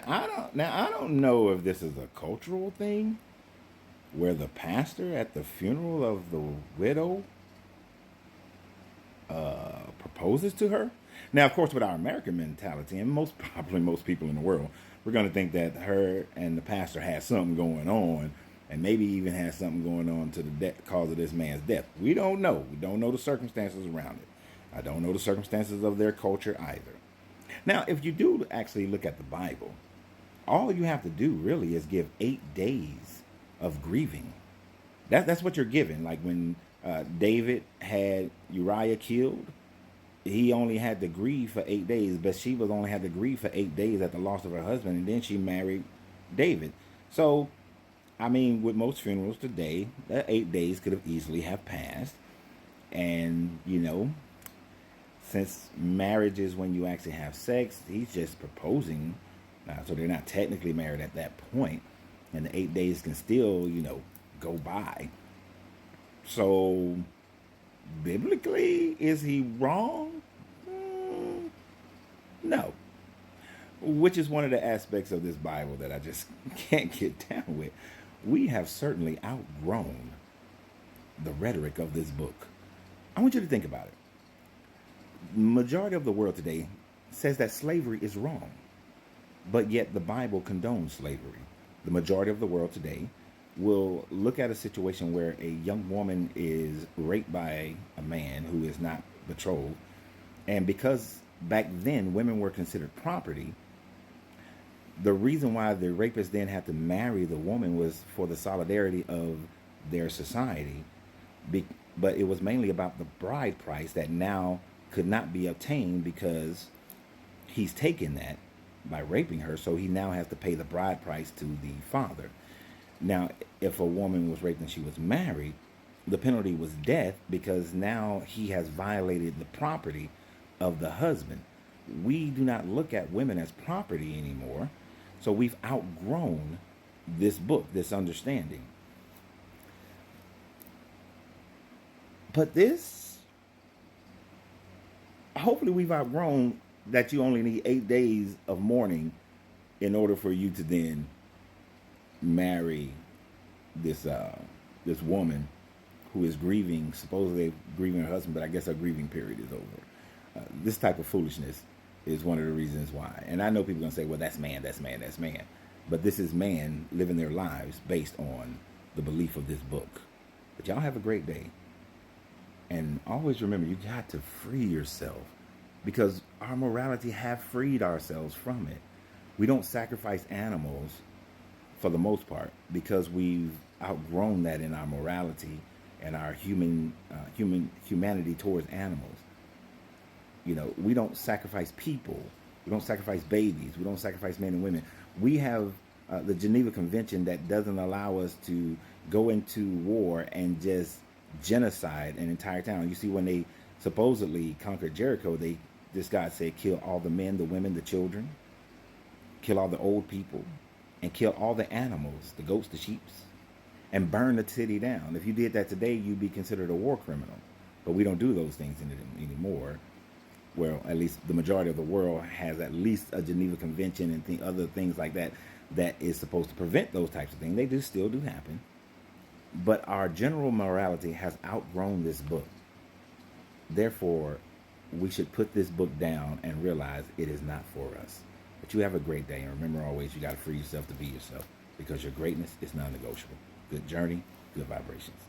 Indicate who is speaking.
Speaker 1: I don't know if this is a cultural thing where the pastor at the funeral of the widow proposes to her. Now, of course, with our American mentality, and probably most people in the world, we're going to think that her and the pastor had something going on, and maybe even had something going on to the cause of this man's death. We don't know. We don't know the circumstances around it. I don't know the circumstances of their culture either. Now, if you do actually look at the Bible, all you have to do really is give 8 days of grieving. That's what you're given. Like when David had Uriah killed, he only had to grieve for 8 days. Bathsheba only had to grieve for 8 days at the loss of her husband, and then she married David. So, I mean, with most funerals today, that 8 days could have easily have passed. And, since marriage is when you actually have sex, he's just proposing. So they're not technically married at that point. And the 8 days can still, go by. So, biblically, is he wrong? No. Which is one of the aspects of this Bible that I just can't get down with. We have certainly outgrown the rhetoric of this book. I want you to think about it. Majority of the world today says that slavery is wrong, but yet the Bible condones slavery. The majority of the world today will look at a situation where a young woman is raped by a man who is not betrothed, and because back then women were considered property, the reason why the rapist then had to marry the woman was for the solidarity of their society. But it was mainly about the bride price that now could not be obtained because he's taken that by raping her, so he now has to pay the bride price to the father. Now, if a woman was raped and she was married, the penalty was death because now he has violated the property of the husband. We do not look at women as property anymore, so we've outgrown this book, this understanding. But hopefully we've outgrown that you only need 8 days of mourning in order for you to then marry this woman who is grieving, supposedly grieving her husband, but I guess her grieving period is over. This type of foolishness is one of the reasons why. And I know people are going to say, well, that's man. But this is man living their lives based on the belief of this book. But y'all have a great day. And always remember, you got to free yourself because our morality have freed ourselves from it. We don't sacrifice animals for the most part because we've outgrown that in our morality and our humanity towards animals. We don't sacrifice people. We don't sacrifice babies. We don't sacrifice men and women. We have the Geneva Convention that doesn't allow us to go into war and just genocide an entire town. You see, when they supposedly conquered Jericho, this God said, kill all the men, the women, the children, kill all the old people, and kill all the animals, the goats, the sheep, and burn the city down. If you did that today, you'd be considered a war criminal. But we don't do those things anymore. Well, at least the majority of the world has at least a Geneva Convention and other things like that is supposed to prevent those types of things. They still do happen. But our general morality has outgrown this book. Therefore, we should put this book down and realize it is not for us. But you have a great day. And remember always, you got to free yourself to be yourself because your greatness is non-negotiable. Good journey, good vibrations.